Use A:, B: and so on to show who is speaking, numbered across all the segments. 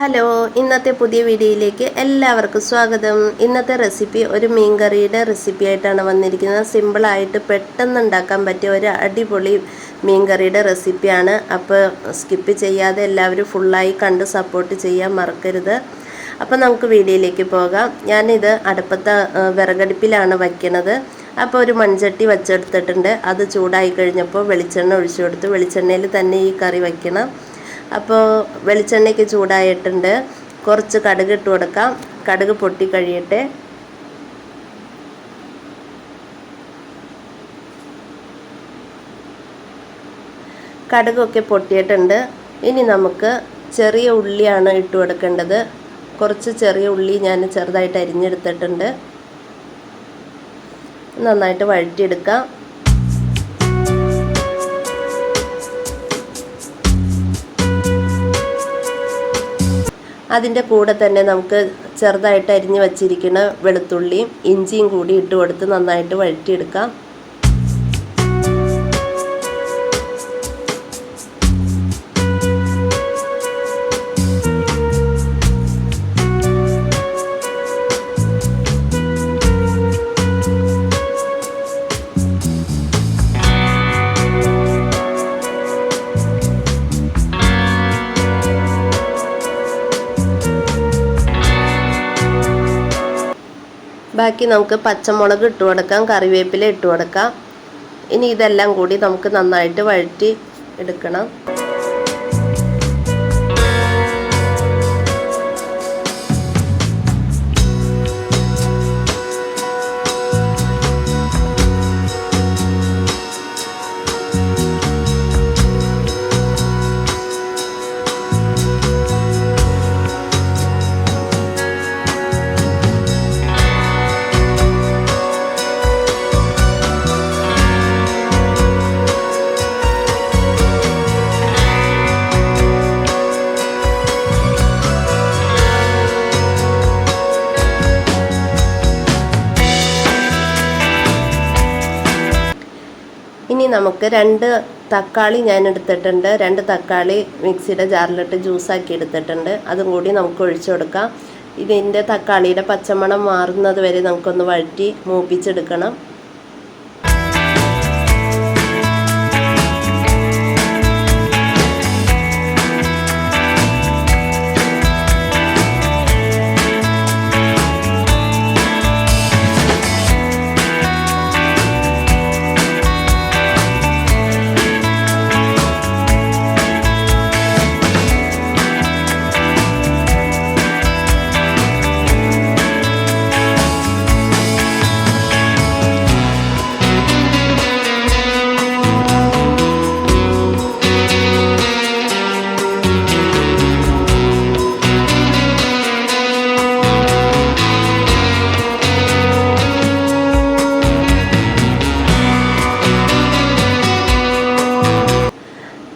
A: Hello, ഇന്നത്തെ പുതിയ വീഡിയോയിലേക്ക് എല്ലാവർക്കും സ്വാഗതം. ഇന്നത്തെ റെസിപ്പി ഒരു മീൻകറിയുടെ റെസിപ്പി ആയിട്ടാണ് വന്നിരിക്കുന്നത്. സിമ്പിളായിട്ട് പെട്ടെന്ന് ഉണ്ടാക്കാൻ പറ്റിയ ഒരു അടിപൊളി മീൻകറിയുടെ റെസിപ്പിയാണ്. അപ്പോൾ സ്കിപ്പ് ചെയ്യാതെ എല്ലാവരും ഫുള്ളായി കണ്ട് സപ്പോർട്ട് ചെയ്യാൻ മറക്കരുത്. അപ്പോൾ നമുക്ക് വീഡിയോയിലേക്ക് പോകാം. ഞാനിത് അടുപ്പത്തെ വിറകടുപ്പിലാണ് വയ്ക്കുന്നത്. അപ്പോൾ ഒരു മൺചട്ടി വച്ചെടുത്തിട്ടുണ്ട്. അത് ചൂടായി കഴിഞ്ഞപ്പോൾ വെളിച്ചെണ്ണ ഒഴിച്ചു കൊടുത്തു. വെളിച്ചെണ്ണയിൽ തന്നെ ഈ കറി വയ്ക്കണം. അപ്പോൾ വെളിച്ചെണ്ണയ്ക്ക് ചൂടായിട്ടുണ്ട്. കുറച്ച് കടുക് ഇട്ട് കൊടുക്കാം. കടുക് പൊട്ടി കഴിയട്ടെ. കടുകൊക്കെ പൊട്ടിയിട്ടുണ്ട്. ഇനി നമുക്ക് ചെറിയ ഉള്ളിയാണ് ഇട്ട് കൊടുക്കേണ്ടത്. കുറച്ച് ചെറിയ ഉള്ളി ഞാൻ ചെറുതായിട്ട് അരിഞ്ഞെടുത്തിട്ടുണ്ട്. നന്നായിട്ട് വഴറ്റിയെടുക്കാം. അതിൻ്റെ കൂടെ തന്നെ നമുക്ക് ചെറുതായിട്ട് അരിഞ്ഞ് വച്ചിരിക്കുന്ന വെളുത്തുള്ളിയും ഇഞ്ചിയും കൂടി ഇട്ട് കൊടുത്ത് നന്നായിട്ട് വഴറ്റിയെടുക്കാം. ബാക്കി നമുക്ക് പച്ചമുളക് ഇട്ട് കൊടുക്കാം, കറിവേപ്പില ഇട്ട് കൊടുക്കാം. ഇനി ഇതെല്ലാം കൂടി നമുക്ക് നന്നായിട്ട് വഴറ്റി എടുക്കണം. ഇനി നമുക്ക് 2 തക്കാളി ഞാൻ എടുത്തിട്ടുണ്ട്. 2 തക്കാളി മിക്സിയുടെ ജാറിലിട്ട് ജ്യൂസാക്കി എടുത്തിട്ടുണ്ട്. അതും കൂടി നമുക്ക് ഒഴിച്ചു കൊടുക്കാം. ഇതിൻ്റെ തക്കാളിയുടെ പച്ചമണം മാറുന്നത് വരെ നമുക്കൊന്ന് വഴറ്റി മൂപ്പിച്ചെടുക്കണം.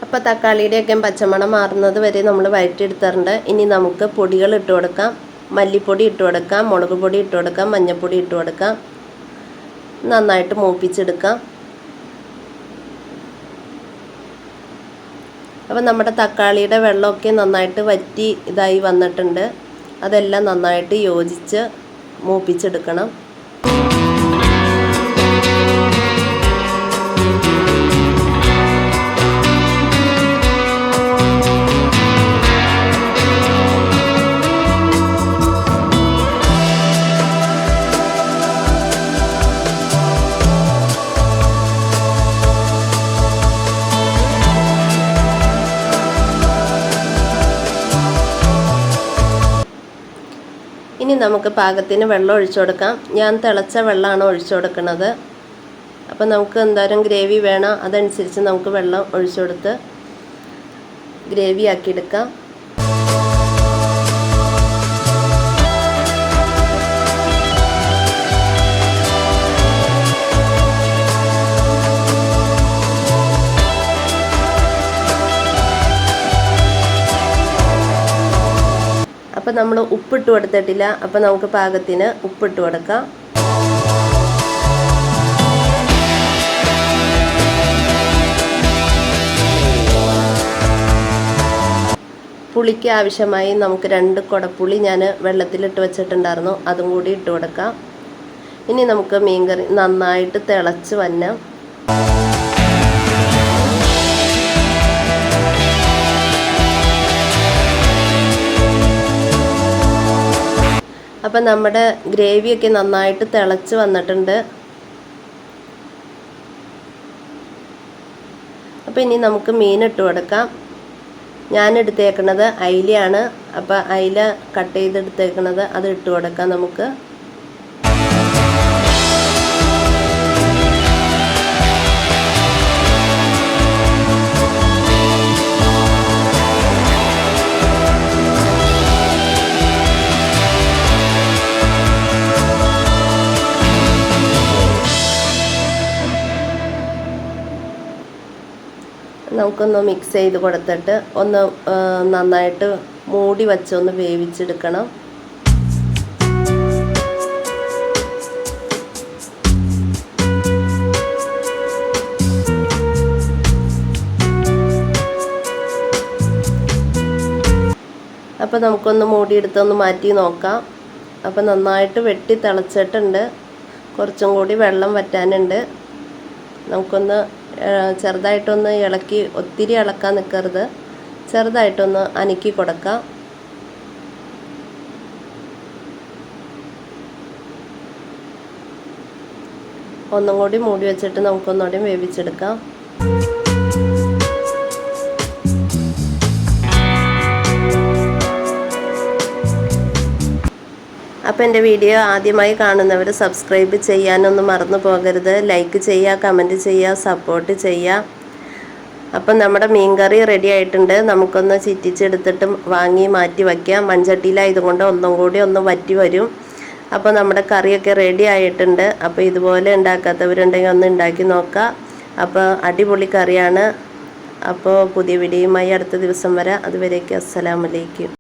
A: അപ്പോൾ തക്കാളിയുടെയൊക്കെ പച്ചമണം മാറുന്നത് വരെ നമ്മൾ വഴറ്റിയെടുത്തിട്ടുണ്ട്. ഇനി നമുക്ക് പൊടികൾ ഇട്ട് കൊടുക്കാം. മല്ലിപ്പൊടി ഇട്ട് കൊടുക്കാം, മുളക് പൊടി ഇട്ട് കൊടുക്കാം, മഞ്ഞൾപ്പൊടി ഇട്ട് കൊടുക്കാം. നന്നായിട്ട് മൂപ്പിച്ചെടുക്കാം. അപ്പോൾ നമ്മുടെ തക്കാളിയുടെ വെള്ളമൊക്കെ നന്നായിട്ട് വറ്റി ഇതായി വന്നിട്ടുണ്ട്. അതെല്ലാം നന്നായിട്ട് യോജിച്ച് മൂപ്പിച്ചെടുക്കണം. ഇനി നമുക്ക് പാകത്തിന് വെള്ളം ഒഴിച്ചു കൊടുക്കാം. ഞാൻ തിളച്ച വെള്ളമാണ് ഒഴിച്ചു കൊടുക്കുന്നത്. അപ്പോൾ നമുക്ക് എന്തോരം ഗ്രേവി വേണോ അതനുസരിച്ച് നമുക്ക് വെള്ളം ഒഴിച്ചു കൊടുത്ത് ഗ്രേവി ആക്കിയെടുക്കാം. അപ്പോൾ നമ്മൾ ഉപ്പിട്ട് കൊടുത്തിട്ടില്ല. അപ്പോൾ നമുക്ക് പാകത്തിന് ഉപ്പിട്ട് കൊടുക്കാം. പുളിക്ക് ആവശ്യമായി നമുക്ക് 2 കുടപ്പുളി ഞാൻ വെള്ളത്തിലിട്ട് വെച്ചിട്ടുണ്ടായിരുന്നു, അതും കൂടി ഇട്ട് കൊടുക്കാം. ഇനി നമുക്ക് മീൻകറി നന്നായിട്ട് തിളച്ച് വന്നാൽ അപ്പം നമ്മുടെ ഗ്രേവിയൊക്കെ നന്നായിട്ട് തിളച്ച് വന്നിട്ടുണ്ട്. അപ്പോൾ ഇനി നമുക്ക് മീൻ ഇട്ട് കൊടുക്കാം. ഞാൻ എടുത്തേക്കുന്നത് അയിലയാണ്. അപ്പോൾ അയില കട്ട് ചെയ്തെടുത്തേക്കുന്നത് അത് ഇട്ട് കൊടുക്കാം നമുക്ക്. നമുക്കൊന്ന് മിക്സ് ചെയ്ത് കൊടുത്തിട്ട് ഒന്ന് നന്നായിട്ട് മൂടി വച്ചൊന്ന് വേവിച്ചെടുക്കണം. അപ്പോൾ നമുക്കൊന്ന് മൂടിയെടുത്തൊന്ന് മാറ്റി നോക്കാം. അപ്പോൾ നന്നായിട്ട് വെട്ടി തിളച്ചിട്ടുണ്ട്. കുറച്ചും കൂടി വെള്ളം വറ്റാനുണ്ട്. നമുക്കൊന്ന് ചെറുതായിട്ടൊന്ന് ഇളക്കി, ഒത്തിരി ഇളക്കാൻ നിൽക്കരുത്, ചെറുതായിട്ടൊന്ന് അനക്കി കൊടുക്കാം. ഒന്നും കൂടി മൂടി വെച്ചിട്ട് നമുക്കൊന്നുകൂടി വേവിച്ചെടുക്കാം. അപ്പോൾ എൻ്റെ വീഡിയോ ആദ്യമായി കാണുന്നവർ സബ്സ്ക്രൈബ് ചെയ്യാനൊന്നും മറന്നു പോകരുത്. ലൈക്ക് ചെയ്യുക, കമൻറ്റ് ചെയ്യുക, സപ്പോർട്ട് ചെയ്യുക. അപ്പം നമ്മുടെ മീൻകറി റെഡി ആയിട്ടുണ്ട്. നമുക്കൊന്ന് ചിറ്റിച്ചെടുത്തിട്ട് വാങ്ങി മാറ്റി വയ്ക്കാം. മൺചട്ടിയിലായതുകൊണ്ട് ഒന്നും കൂടി ഒന്ന് വറ്റി വരും. അപ്പോൾ നമ്മുടെ കറിയൊക്കെ റെഡി ആയിട്ടുണ്ട്. അപ്പോൾ ഇതുപോലെ ഉണ്ടാക്കാത്തവരുണ്ടെങ്കിൽ ഒന്ന് ഉണ്ടാക്കി നോക്കുക. അപ്പോൾ അടിപൊളി കറിയാണ്. അപ്പോൾ പുതിയ വീഡിയോയുമായി അടുത്ത ദിവസം വരാം. അതുവരേക്കും അസ്സലാമു അലൈക്കും.